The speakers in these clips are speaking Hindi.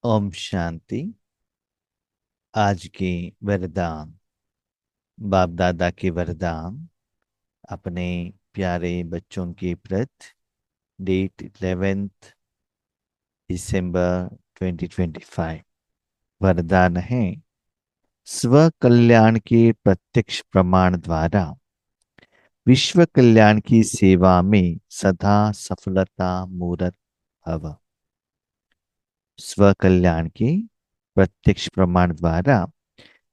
ओम शांति। आज के वरदान, बाप दादा के वरदान अपने प्यारे बच्चों के प्रति। डेट 11 दिसंबर 2025। वरदान है, स्व कल्याण के प्रत्यक्ष प्रमाण द्वारा विश्व कल्याण की सेवा में सदा सफलता मूरत भव। स्व कल्याण के प्रत्यक्ष प्रमाण द्वारा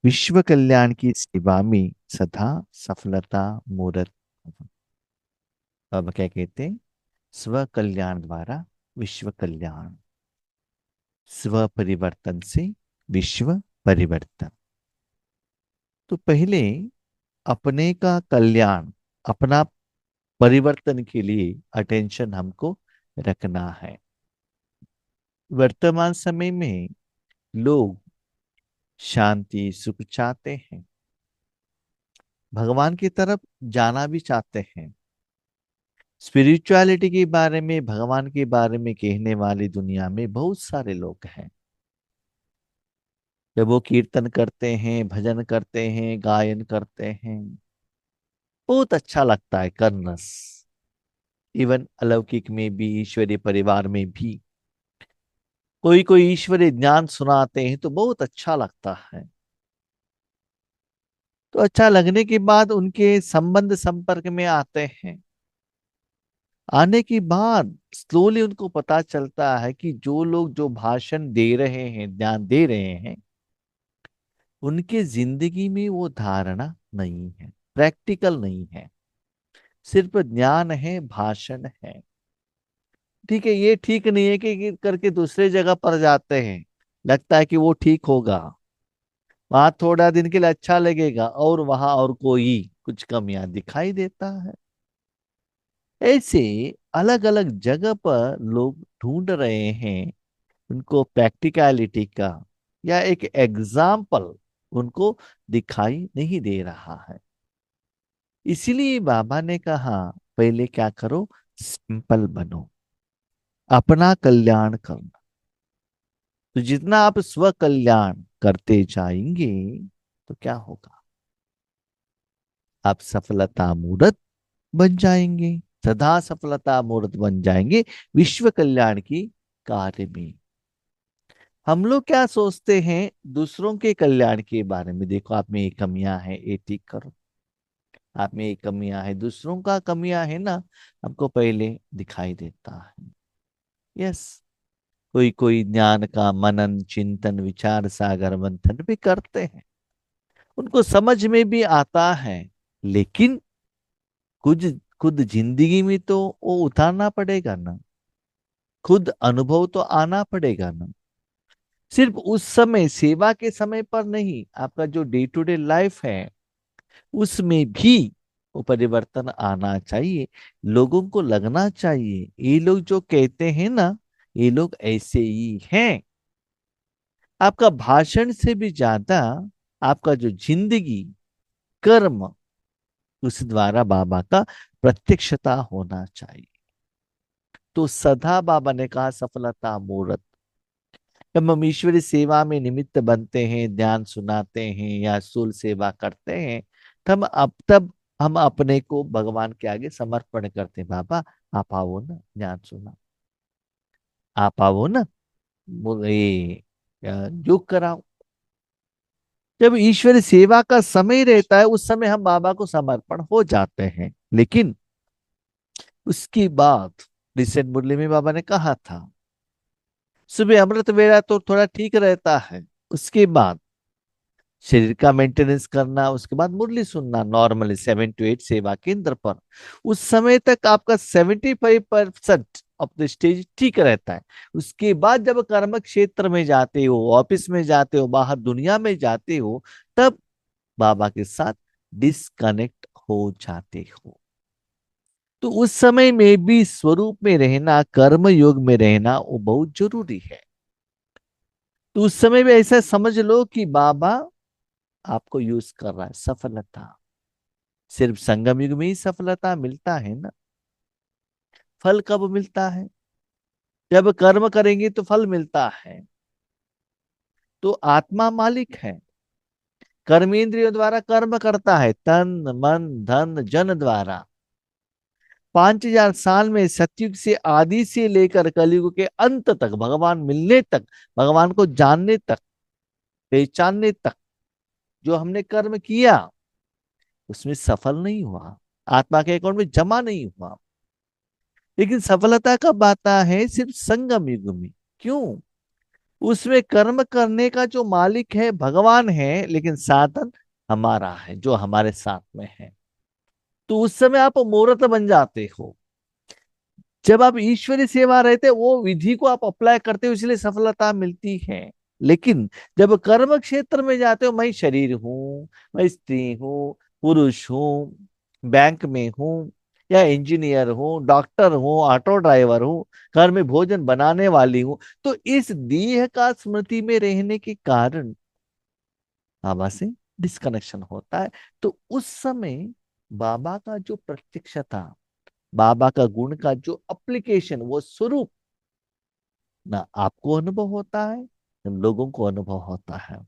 विश्व कल्याण की सेवा में सदा सफलता मूरत भव। अब क्या कहते हैं? स्व कल्याण द्वारा विश्व कल्याण, स्व परिवर्तन से विश्व परिवर्तन। तो पहले अपने का कल्याण, अपना परिवर्तन के लिए अटेंशन हमको रखना है। वर्तमान समय में लोग शांति सुख चाहते हैं, भगवान की तरफ जाना भी चाहते हैं। स्पिरिचुअलिटी के बारे में, भगवान के बारे में कहने वाली दुनिया में बहुत सारे लोग हैं। जब वो कीर्तन करते हैं, भजन करते हैं, गायन करते हैं, बहुत अच्छा लगता है करनस। इवन अलौकिक में भी, ईश्वरीय परिवार में भी कोई कोई ईश्वरीय ज्ञान सुनाते हैं तो बहुत अच्छा लगता है। तो अच्छा लगने के बाद उनके संबंध संपर्क में आते हैं। आने के बाद स्लोली उनको पता चलता है कि जो लोग जो भाषण दे रहे हैं, ज्ञान दे रहे हैं, उनके जिंदगी में वो धारणा नहीं है, प्रैक्टिकल नहीं है, सिर्फ ज्ञान है, भाषण है। ठीक है, ये ठीक नहीं है कि करके दूसरे जगह पर जाते हैं, लगता है कि वो ठीक होगा, वहां थोड़ा दिन के लिए अच्छा लगेगा और वहां और कोई कुछ कमियां दिखाई देता है। ऐसे अलग अलग जगह पर लोग ढूंढ रहे हैं उनको प्रैक्टिकलिटी का, या एक एग्जाम्पल उनको दिखाई नहीं दे रहा है। इसीलिए बाबा ने कहा, पहले क्या करो, सिंपल बनो, अपना कल्याण करो। तो जितना आप स्व कल्याण करते जाएंगे तो क्या होगा, आप सफलता मूर्त बन जाएंगे, सदा सफलता मूर्त बन जाएंगे विश्व कल्याण की कार्य में। हम लोग क्या सोचते हैं दूसरों के कल्याण के बारे में, देखो आप में ये कमियां हैं, ये ठीक करो, आप में ये कमियां हैं, दूसरों का कमियां है ना, हमको पहले दिखाई देता है। यस, कोई कोई ज्ञान का मनन चिंतन विचार सागर मंथन भी करते हैं, उनको समझ में भी आता है, लेकिन कुछ खुद जिंदगी में तो वो उतारना पड़ेगा ना, खुद अनुभव तो आना पड़ेगा ना। सिर्फ उस समय सेवा के समय पर नहीं, आपका जो डे टू डे लाइफ है उसमें भी वो परिवर्तन आना चाहिए। लोगों को लगना चाहिए ये लोग जो कहते हैं ना, ये लोग ऐसे ही हैं। आपका भाषण से भी ज्यादा आपका जो जिंदगी कर्म, उस द्वारा बाबा का प्रत्यक्षता होना चाहिए। तो सदा बाबा ने कहा, सफलता मूर्त। जब हम ईश्वरी सेवा में निमित्त बनते हैं, ध्यान सुनाते हैं या स्थूल सेवा करते हैं, तब हम अपने को भगवान के आगे समर्पण करते हैं। बाबा आप आओ ना, ध्यान सुना, आप आओ ना, ये योग कराओ। जब ईश्वरी सेवा का समय रहता है उस समय हम बाबा को समर्पण हो जाते हैं, लेकिन उसके बाद रिसेंट मुरली में बाबा ने कहा था, सुबह अमृत वेला तो थोड़ा ठीक रहता है, उसके बाद शरीर का मेंटेनेंस करना, उसके बाद मुरली सुनना नॉर्मली 7 to 8 सेवा केंद्र पर। उस समय तक आपका 75% ऑफ द स्टेज ठीक रहता है। उसके बाद जब कर्म क्षेत्र में जाते हो, ऑफिस में जाते हो, बाहर दुनिया में जाते हो, तब बाबा के साथ डिस्कनेक्ट हो जाते हो। तो उस समय में भी स्वरूप में रहना, कर्म योग में रहना वो बहुत जरूरी है। तो उस समय भी ऐसा समझ लो कि बाबा आपको यूज कर रहा है। सफलता सिर्फ संगम युग में ही सफलता मिलता है ना, फल कब मिलता है? जब कर्म करेंगे तो फल मिलता है। तो आत्मा मालिक है, कर्मेंद्रियों द्वारा कर्म करता है, तन मन धन जन द्वारा। 5,000 साल में सतयुग से आदि से लेकर कलयुग के अंत तक, भगवान मिलने तक, भगवान को जानने तक, पहचानने तक, जो हमने कर्म किया उसमें सफल नहीं हुआ, आत्मा के अकाउंट में जमा नहीं हुआ। लेकिन सफलता कब आता है? सिर्फ संगम युग में। क्यों? उसमें कर्म करने का जो मालिक है भगवान है, लेकिन साधन हमारा है, जो हमारे साथ में है। तो उस समय आप मूर्त बन जाते हो। जब आप ईश्वरी सेवा रहते वो विधि को आप अप्लाई करते हो, इसलिए सफलता मिलती है। लेकिन जब कर्म क्षेत्र में जाते हो, मैं शरीर हूं, मैं स्त्री हूं, पुरुष हूं, बैंक में हूं, या इंजीनियर हूं, डॉक्टर हूं, ऑटो ड्राइवर हूं, घर में भोजन बनाने वाली हूं, तो इस देह का स्मृति में रहने के कारण बाबा से डिस्कनेक्शन होता है। तो उस समय बाबा का जो प्रत्यक्षता, बाबा का गुण का जो अप्लीकेशन, वो स्वरूप ना आपको अनुभव होता है ना लोगों को अनुभव होता है।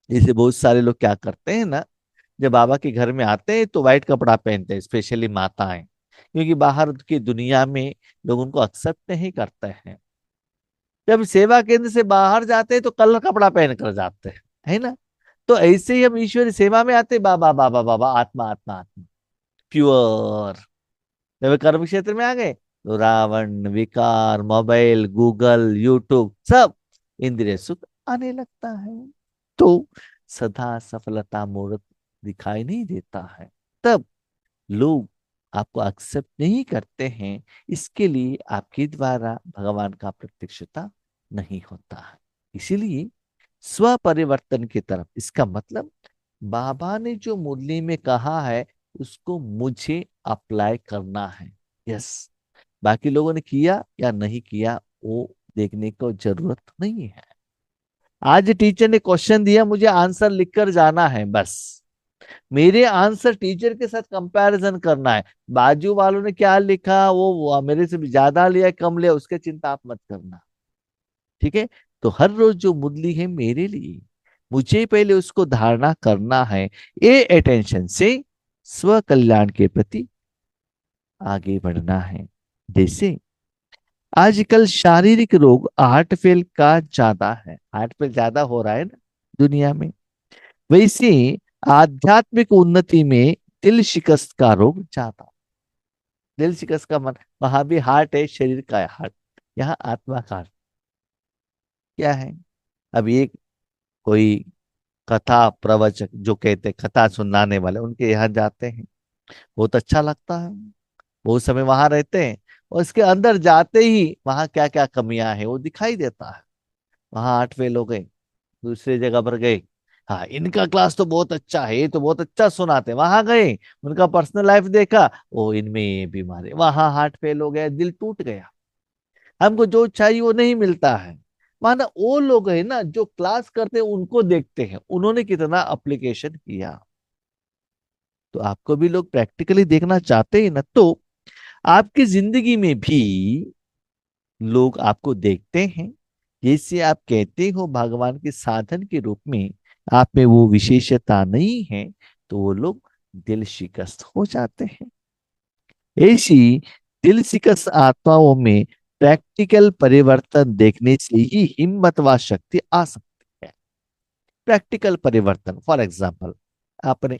जैसे बहुत सारे लोग क्या करते हैं ना, जब बाबा के घर में आते हैं तो व्हाइट कपड़ा पहनते हैं, स्पेशली माताएं, क्योंकि बाहर की दुनिया में लोग उनको एक्सेप्ट नहीं करते हैं। जब सेवा केंद्र से बाहर जाते हैं तो कलर कपड़ा पहन कर जाते हैं, है ना। तो ऐसे ही हम ईश्वरी सेवा में आते हैं, बाबा बाबा बाबा, आत्मा आत्मा आत्मा, प्योर। जब कर्म क्षेत्र में आ गए तो रावण, विकार, मोबाइल, गूगल, यूट्यूब, सब इंद्रिय सुख आने लगता है। तो सदा सफलता मूर्त दिखाई नहीं देता है। तब लोग आपको एक्सेप्ट नहीं करते हैं, इसके लिए आपके द्वारा भगवान का प्रत्यक्षता नहीं होता है। इसीलिए स्व परिवर्तन की तरफ, इसका मतलब बाबा ने जो मुरली में कहा है उसको मुझे अप्लाई करना है। यस, बाकी लोगों ने किया या नहीं किया वो देखने को जरूरत नहीं है। आज टीचर ने क्वेश्चन दिया, मुझे आंसर लिखकर जाना है, बस मेरे आंसर टीचर के साथ कंपैरिजन करना है। बाजू वालों ने क्या लिखा, वो मेरे से भी ज्यादा लिया कम लिया, उसके चिंता आप मत करना। ठीक है। तो हर रोज जो मुरली है मेरे लिए, मुझे पहले उसको धारणा करना है। ये अटेंशन से स्व कल्याण के प्रति आगे बढ़ना है। जैसे आजकल शारीरिक रोग हार्ट फेल का ज्यादा है, हार्ट फेल ज्यादा हो रहा है ना दुनिया में, वैसे आध्यात्मिक उन्नति में दिल शिकस्त का रोग ज्यादा। दिल शिकस्त का मन, वहां भी हार्ट है, शरीर का है हार्ट, यहाँ आत्मा का heart क्या है। अब ये कोई कथा प्रवचक जो कहते हैं, कथा सुनाने वाले, उनके यहाँ जाते हैं, बहुत अच्छा लगता है, बहुत समय वहां रहते हैं, और इसके अंदर जाते ही वहां क्या क्या कमियां हैं वो दिखाई देता है। वहां 8 फेल हो गए, दूसरी जगह पर गए, हाँ इनका क्लास तो बहुत अच्छा है, ये तो बहुत अच्छा सुनाते, वहां गए, उनका पर्सनल लाइफ देखा, ओ इनमें ये बीमारी, वहां हार्ट फेल हो गया, दिल टूट गया, हमको जो चाहिए वो नहीं मिलता है। माना वो लोग है ना जो क्लास करते हैं उनको देखते हैं उन्होंने कितना अप्लीकेशन किया। तो आपको भी लोग प्रैक्टिकली देखना चाहते हैं ना, तो आपकी जिंदगी में भी लोग आपको देखते हैं, जैसे आप कहते हो भगवान के साधन के रूप में आप में वो विशेषता नहीं है, तो वो लोग दिल शिकस्त हो जाते हैं। ऐसी दिल शिकस्त आत्माओं में प्रैक्टिकल परिवर्तन देखने से ही हिम्मत व शक्ति आ सकती है। प्रैक्टिकल परिवर्तन, फॉर एग्जाम्पल, आपने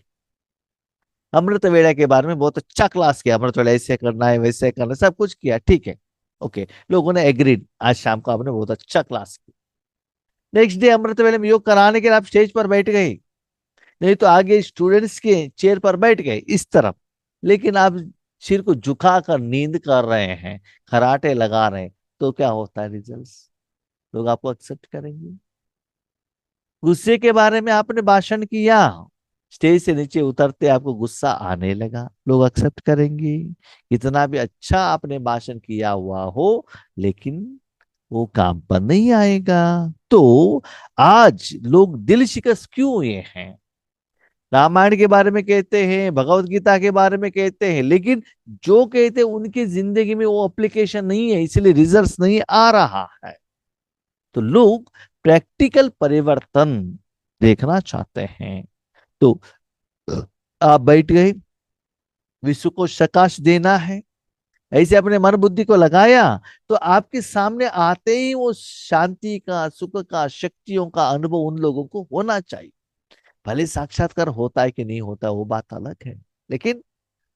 अमृत वेला के बारे में बहुत अच्छा क्लास किया, अमृत वेला ऐसे करना है वैसे करना है, सब कुछ किया, ठीक है, ओके, लोगों ने एग्रीड, आज शाम को आपने बहुत अच्छा क्लास किया। नेक्स्ट डे अमृत वेले में योग कराने के लिए आप स्टेज पर बैठ गए, नहीं तो आगे स्टूडेंट्स के चेयर पर बैठ गए इस तरफ, लेकिन आप सिर को झुकाकर नींद कर रहे हैं, खराटे लगा रहे हैं, तो क्या होता है रिजल्ट्स? लोग आपको एक्सेप्ट करेंगे? गुस्से के बारे में आपने भाषण किया, स्टेज से नीचे उतरते आपको गुस्सा आने लगा, लोग एक्सेप्ट करेंगे? कितना भी अच्छा आपने भाषण किया हुआ हो, लेकिन वो काम पर नहीं आएगा। तो आज लोग दिल शिकस्त क्यों हुए हैं? रामायण के बारे में कहते हैं, भगवत गीता के बारे में कहते हैं, लेकिन जो कहते हैं उनकी जिंदगी में वो एप्लीकेशन नहीं है, इसलिए रिजल्ट्स नहीं आ रहा है। तो लोग प्रैक्टिकल परिवर्तन देखना चाहते हैं तो आप बैठ गए, विश्व को प्रकाश देना है, ऐसे अपने मन बुद्धि को लगाया, तो आपके सामने आते ही वो शांति का, सुख का, शक्तियों का अनुभव उन लोगों को होना चाहिए। भले साक्षात्कार होता है कि नहीं होता वो बात अलग है, लेकिन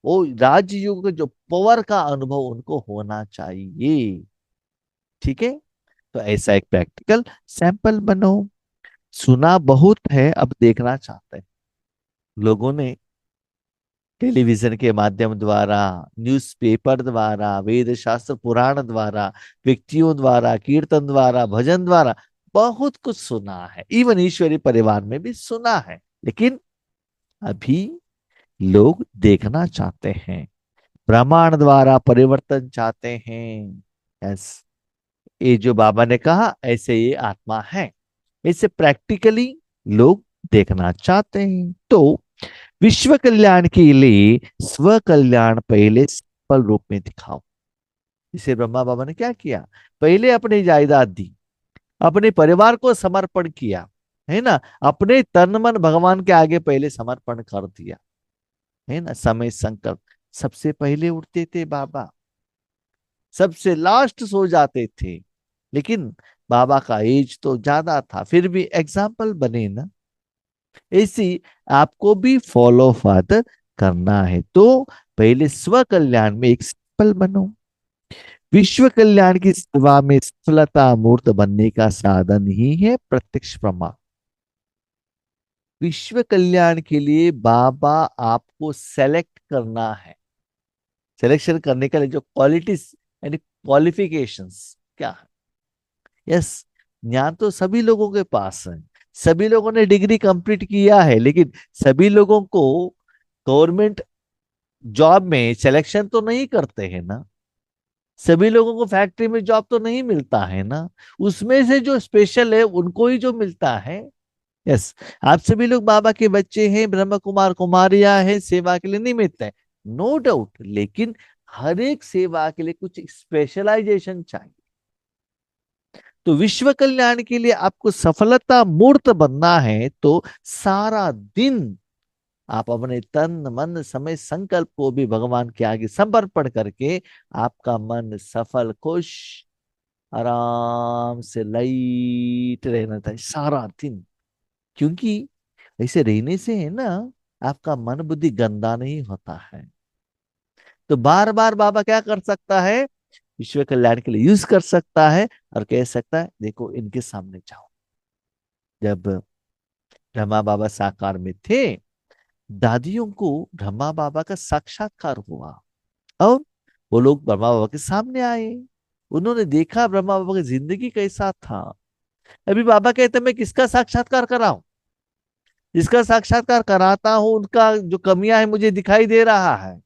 वो राजयोग के जो पावर का अनुभव उनको होना चाहिए। ठीक है, तो ऐसा एक प्रैक्टिकल सैंपल बनो। सुना बहुत है, अब देखना चाहते हैं। लोगों ने टेलीविजन के माध्यम द्वारा, न्यूज़पेपर द्वारा, वेद शास्त्र पुराण द्वारा, व्यक्तियों द्वारा, कीर्तन द्वारा, भजन द्वारा बहुत कुछ सुना है, इवन ईश्वरी परिवार में भी सुना है, लेकिन अभी लोग देखना चाहते हैं, प्रमाण द्वारा परिवर्तन चाहते हैं। यस, ये जो बाबा ने कहा ऐसे ये आत्मा है, इसे प्रैक्टिकली लोग देखना चाहते हैं। तो विश्व कल्याण के लिए स्व कल्याण पहले सफल रूप में दिखाओ। इसे ब्रह्मा बाबा ने क्या किया, पहले अपनी जायदाद दी, अपने परिवार को समर्पण किया, है ना, अपने तन मन भगवान के आगे पहले समर्पण कर दिया, है ना। समय संकल्प, सबसे पहले उठते थे बाबा, सबसे लास्ट सो जाते थे, लेकिन बाबा का एज तो ज्यादा था, फिर भी एग्जाम्पल बने ना। ऐसी आपको भी फॉलो फादर करना है तो पहले स्व कल्याण में एक सफल बनो। विश्व कल्याण की सेवा में सफलता मूर्त बनने का साधन ही है प्रत्यक्ष प्रमाण। विश्व कल्याण के लिए बाबा आपको सेलेक्ट करना है, सिलेक्शन करने के लिए जो क्वालिटीज यानी क्वालिफिकेशंस क्या है। यस, ज्ञान तो सभी लोगों के पास है, सभी लोगों ने डिग्री कंप्लीट किया है, लेकिन सभी लोगों को गवर्नमेंट जॉब में सिलेक्शन तो नहीं करते हैं ना, सभी लोगों को फैक्ट्री में जॉब तो नहीं मिलता है ना, उसमें से जो स्पेशल है उनको ही जो मिलता है। यस, आप सभी लोग बाबा के बच्चे हैं, ब्रह्म कुमार कुमारियां हैं, सेवा के लिए निमित्त है, नो डाउट, लेकिन हर एक सेवा के लिए कुछ स्पेशलाइजेशन चाहिए। तो विश्व कल्याण के लिए आपको सफलता मूर्त बनना है तो सारा दिन आप अपने तन मन समय संकल्प को भी भगवान के आगे समर्पण करके आपका मन सफल, खुश, आराम से लाइट रहना चाहिए सारा दिन। क्योंकि ऐसे रहने से है ना, आपका मन बुद्धि गंदा नहीं होता है। तो बार बार बाबा क्या कर सकता है, विश्व कल्याण के लिए यूज कर सकता है और कह सकता है देखो इनके सामने जाओ। जब ब्रह्मा बाबा साकार में थे, दादियों को ब्रह्मा बाबा का साक्षात्कार हुआ और वो लोग ब्रह्मा बाबा के सामने आए, उन्होंने देखा ब्रह्मा बाबा की जिंदगी कैसा था। अभी बाबा कहते मैं किसका साक्षात्कार कराऊं, जिसका साक्षात्कार कराता हूं उनका जो कमियां है मुझे दिखाई दे रहा है।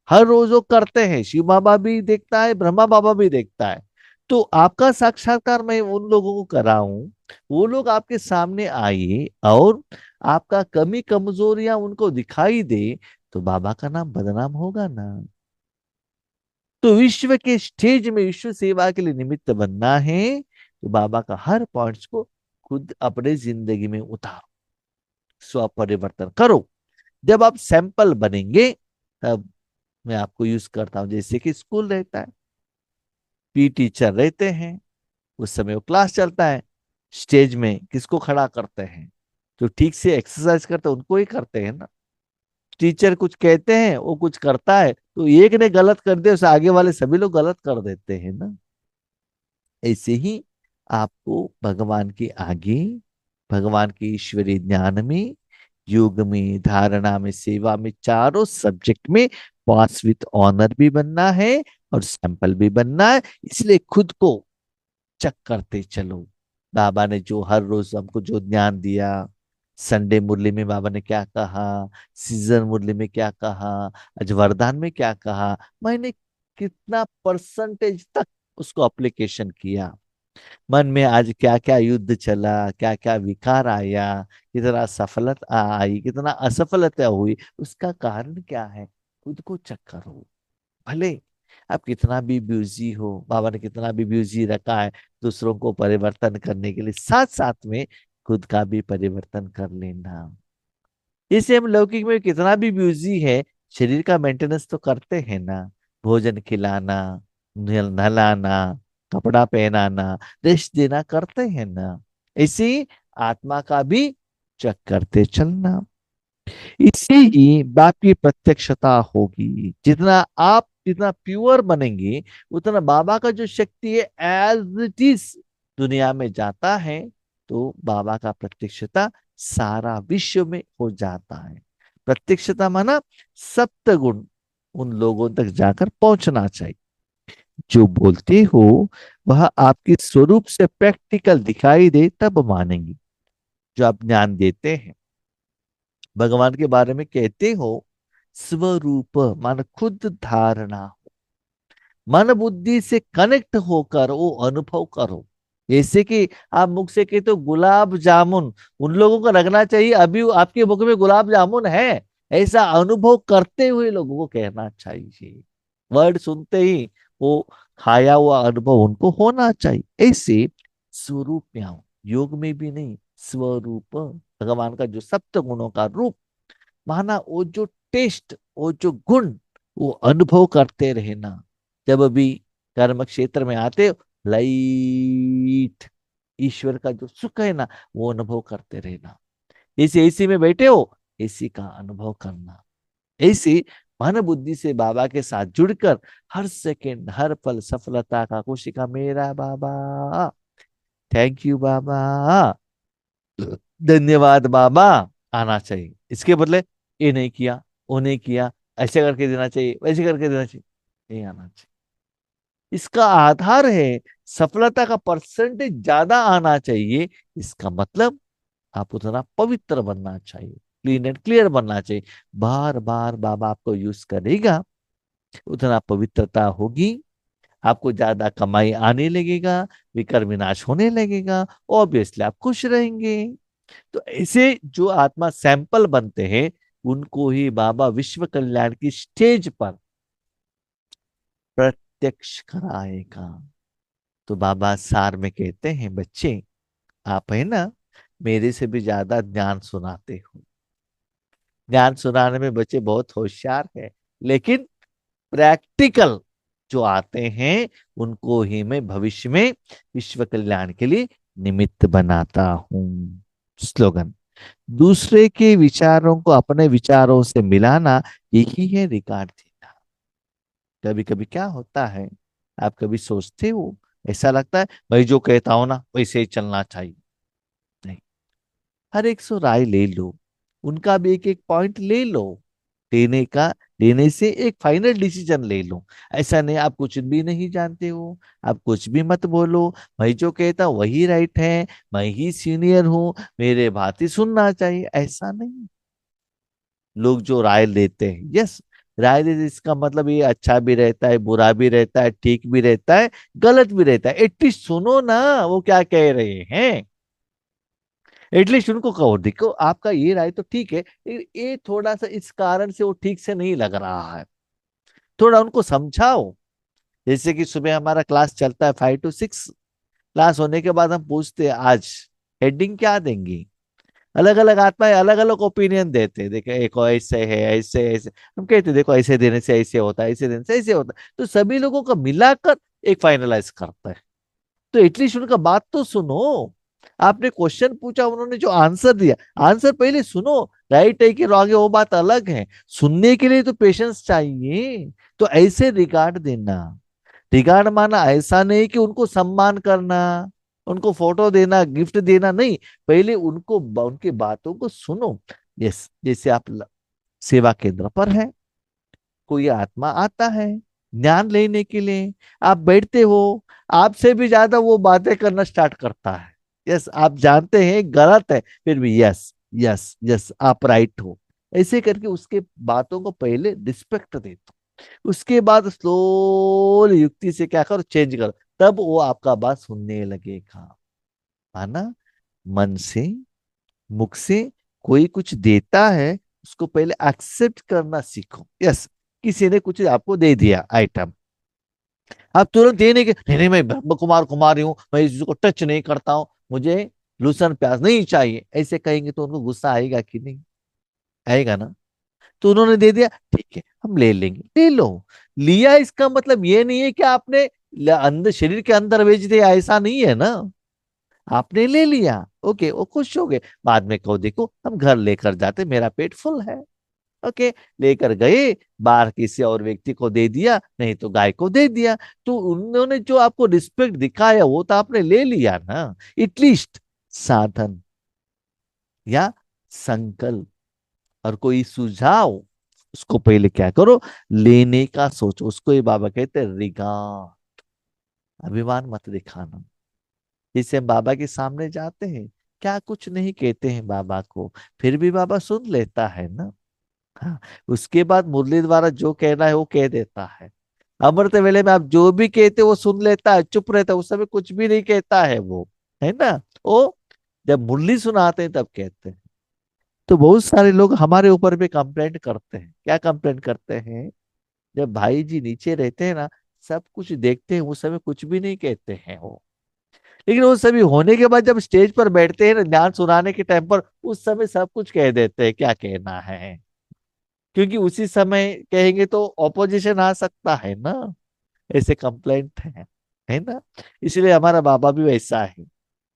हर रोज वो करते हैं, शिव बाबा भी देखता है, ब्रह्मा बाबा भी देखता है। तो आपका साक्षात्कार मैं उन लोगों को कराऊं, वो लोग आपके सामने आए और आपका कमी कमजोरियां उनको दिखाई दे, तो बाबा का नाम बदनाम होगा ना। तो विश्व के स्टेज में विश्व सेवा के लिए निमित्त बनना है तो बाबा का हर पॉइंट्स को खुद अपने जिंदगी में उतारो, स्व परिवर्तन करो। जब आप सैंपल बनेंगे तब मैं आपको यूज करता हूं, जैसे कि स्कूल रहता है, पी टीचर रहते हैं, उस समय वो क्लास चलता है, स्टेज में किसको खड़ा करते हैं, जो ठीक से एक्सरसाइज करते हैं उनको ही करते हैं ना। टीचर कुछ कहते हैं, वो कुछ करता है, तो एक ने गलत कर दिया उसे आगे वाले सभी लोग गलत कर देते हैं ना। ऐसे ही आपको भगवान के आगे, भगवान के ईश्वरीय ज्ञान में, योग में, धारणा में, सेवा में, चारों सब्जेक्ट में पास विथ ऑनर भी बनना है और सैंपल भी बनना है। इसलिए खुद को चेक करते चलो। बाबा ने जो हर रोज हमको जो ज्ञान दिया, संडे मुरली में बाबा ने क्या कहा, सीजन मुरली में क्या कहा, आज वरदान में क्या कहा, मैंने कितना परसेंटेज तक उसको अप्लीकेशन किया। मन में आज क्या क्या युद्ध चला, क्या क्या विकार आया, कितना सफलता आई, कितना असफलता हुई, उसका कारण क्या है, खुद को चेक करो। भले आप कितना भी बिजी हो, बाबा ने कितना भी बिजी रखा है दूसरों को परिवर्तन करने के लिए, साथ साथ में खुद का भी परिवर्तन कर लेना। इसे हम लौकिक में कितना भी बिजी है, शरीर का मेंटेनेंस तो करते हैं ना। भोजन खिलाना, नहलाना, कपड़ा पहनाना, रेस्ट देना करते हैं ना। ऐसे ही आत्मा का भी चेक करते चलना। इससे ही बाप की प्रत्यक्षता होगी। जितना प्योर बनेंगे, उतना बाबा का जो शक्ति है एज इट इज दुनिया में जाता है, तो बाबा का प्रत्यक्षता सारा विश्व में हो जाता है। प्रत्यक्षता माना सप्त गुण उन लोगों तक जाकर पहुंचना चाहिए। जो बोलते हो वह आपके स्वरूप से प्रैक्टिकल दिखाई दे तब मानेंगे। जो आप ज्ञान देते हैं, भगवान के बारे में कहते हो, स्वरूप मान खुद धारणा, मन बुद्धि से कनेक्ट होकर वो अनुभव करो। जैसे कि आप मुख से कहते हो गुलाब जामुन, उन लोगों को लगना चाहिए अभी आपके मुख में गुलाब जामुन है। ऐसा अनुभव करते हुए लोगों को कहना चाहिए। वर्ड सुनते ही वो खाया हुआ अनुभव उनको होना चाहिए। ऐसे स्वरूप में आओ, योग में भी नहीं, स्वरूप भगवान का जो सप्त गुणों का रूप, माना वो जो टेस्ट, वो जो गुण, वो अनुभव करते रहना। जब अभी कर्म क्षेत्र में आते हो, लाइट, ईश्वर का जो सुख है ना, वो अनुभव करते रहना। इसी एसी में बैठे हो, एसी का अनुभव करना। ऐसी मन बुद्धि से बाबा के साथ जुड़कर हर सेकंड हर पल सफलता का, खुशी का, मेरा बाबा, थैंक यू बाबा, धन्यवाद बाबा, आना चाहिए। इसके बदले ये नहीं किया, वो नहीं किया, ऐसे करके देना चाहिए, वैसे करके देना चाहिए, ये आना चाहिए। इसका आधार है सफलता का परसेंटेज ज्यादा आना चाहिए। इसका मतलब आप उतना पवित्र बनना चाहिए, क्लीन एंड क्लियर बनना चाहिए। बार बार बाबा आपको यूज करेगा, उतना पवित्रता होगी, आपको ज्यादा कमाई आने लगेगा, विकर विनाश होने लगेगा, ऑब्वियसली आप खुश रहेंगे। तो ऐसे जो आत्मा सैंपल बनते हैं, उनको ही बाबा विश्व कल्याण की स्टेज पर प्रत्यक्ष कराएगा। तो बाबा सार में कहते हैं, बच्चे आप है ना, मेरे से भी ज्यादा ज्ञान सुनाते हो। ज्ञान सुनाने में बच्चे बहुत होशियार है, लेकिन प्रैक्टिकल जो आते हैं, उनको ही मैं भविष्य में विश्व कल्याण के लिए निमित्त बनाता हूँ। स्लोगन, दूसरे के विचारों को अपने विचारों से मिलाना, यही है रिकॉर्ड देना। कभी कभी क्या होता है, आप कभी सोचते हो, ऐसा लगता है भाई जो कहता हो ना वैसे ही चलना चाहिए। नहीं, हर एक सौ राय ले लो, उनका भी एक एक पॉइंट ले लो, लेने का, लेने से एक फाइनल डिसीजन ले लो। ऐसा नहीं आप कुछ भी नहीं जानते हो, आप कुछ भी मत बोलो, भाई जो कहता वही राइट है, मैं ही सीनियर हूं, मेरे बात ही सुनना चाहिए, ऐसा नहीं। लोग जो राय लेते हैं, यस, राय देते इसका मतलब ये अच्छा भी रहता है, बुरा भी रहता है, ठीक भी रहता है, गलत भी रहता है, एटलीस्ट सुनो ना वो क्या कह रहे हैं। एटलीस्ट उनको कहो, देखो आपका ये राय तो ठीक है, ये थोड़ा सा इस कारण से वो ठीक से नहीं लग रहा है, थोड़ा उनको समझाओ। जैसे कि सुबह हमारा क्लास चलता है 5 to 6, क्लास होने के बाद हम पूछते हैं आज हेडिंग क्या देंगे। अलग अलग आत्माएं अलग अलग ओपिनियन देते हैं, देखो एक ऐसे है, ऐसे ऐसे, हम कहते हैं, देखो ऐसे देने से ऐसे होता है, ऐसे देने से ऐसे होता है, तो सभी लोगों को मिलाकर एक फाइनलाइज करता है। तो एटलीस्ट उनका बात तो सुनो। आपने क्वेश्चन पूछा, उन्होंने जो आंसर दिया, आंसर पहले सुनो। राइट है कि रॉन्ग है वो बात अलग है, सुनने के लिए तो पेशेंस चाहिए। तो ऐसे रिगार्ड देना, रिगार्ड माना ऐसा नहीं कि उनको सम्मान करना, उनको फोटो देना, गिफ्ट देना, नहीं। पहले उनको उनकी बातों को सुनो। यस, जैसे आप सेवा केंद्र पर है, कोई आत्मा आता है ज्ञान लेने के लिए, आप बैठते हो, आपसे भी ज्यादा वो बातें करना स्टार्ट करता है। यस, आप जानते हैं गलत है, फिर भी यस, यस, यस, आप राइट हो। ऐसे करके उसके बातों को पहले रिस्पेक्ट दे दो, उसके बाद स्लो युक्ति से क्या करो, चेंज करो, तब वो आपका बात सुनने लगेगा। है ना। मन से, मुख से कोई कुछ देता है, उसको पहले एक्सेप्ट करना सीखो। यस, किसी ने कुछ आपको दे दिया आइटम, आप तुरंत ये नहीं कि नहीं नहीं मैं ब्रह्म कुमार कुमारी हूं, मैं इस चीज को टच नहीं करता हूं, मुझे लूसन प्याज नहीं चाहिए, ऐसे कहेंगे तो उनको गुस्सा आएगा कि नहीं? आएगा ना। तो उन्होंने दे दिया, ठीक है हम ले लेंगे, ले लो। लिया इसका मतलब ये नहीं है कि आपने अंदर शरीर के अंदर भेज दिया, ऐसा नहीं है ना। आपने ले लिया, ओके, वो खुश हो गए। बाद में कहो देखो हम घर लेकर जाते, मेरा पेट फुल है। ओके, लेकर गए, बाहर किसी और व्यक्ति को दे दिया, नहीं तो गाय को दे दिया। तो उन्होंने जो आपको रिस्पेक्ट दिखाया वो तो आपने ले लिया ना। एटलीस्ट साधन या संकल्प और कोई सुझाव, उसको पहले क्या करो, लेने का सोचो। उसको ये बाबा कहते हैं रिगा, अभिमान मत दिखाना। जैसे हम बाबा के सामने जाते हैं, क्या कुछ नहीं कहते हैं बाबा को, फिर भी बाबा सुन लेता है ना। हाँ, उसके बाद मुरली द्वारा जो कहना है वो कह देता है। अमृत वेले में आप जो भी कहते वो सुन लेता है, चुप रहता है, उस समय कुछ भी नहीं कहता है वो, है ना। वो जब मुरली सुनाते हैं तब कहते हैं। तो बहुत सारे लोग हमारे ऊपर भी कंप्लेंट करते हैं। क्या कंप्लेंट करते हैं? जब भाई जी नीचे रहते हैं ना, सब कुछ देखते हैं, उस समय कुछ भी नहीं कहते हैं वो। लेकिन वो सभी होने के बाद जब स्टेज पर बैठते हैं ना ज्ञान सुनाने के टाइम पर, उस समय सब कुछ कह देते हैं क्या कहना है। क्योंकि उसी समय कहेंगे तो ऑपोजिशन आ सकता है ना। ऐसे कंप्लेंट है ना। इसलिए हमारा बाबा भी वैसा है।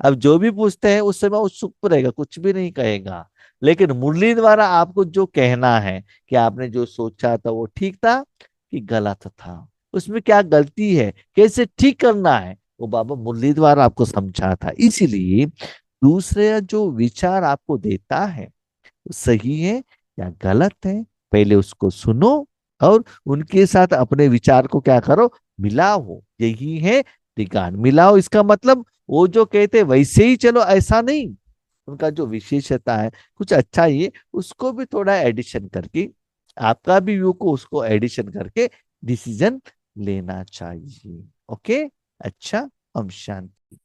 अब जो भी पूछते हैं उस समय वो चुप रहेगा, कुछ भी नहीं कहेगा। लेकिन मुरली द्वारा आपको जो कहना है कि आपने जो सोचा था वो ठीक था कि गलत था, उसमें क्या गलती है, कैसे ठीक करना है, वो बाबा मुरली द्वारा आपको समझा था। इसीलिए दूसरे जो विचार आपको देता है सही है या गलत है, पहले उसको सुनो और उनके साथ अपने विचार को क्या करो, मिलाओ। यही है रिगार्ड। मिलाओ इसका मतलब वो जो कहते वैसे ही चलो, ऐसा नहीं। उनका जो विशेषता है कुछ अच्छा ही है, उसको भी थोड़ा एडिशन करके, आपका भी व्यू को उसको एडिशन करके डिसीजन लेना चाहिए। ओके। अच्छा। हम शांति।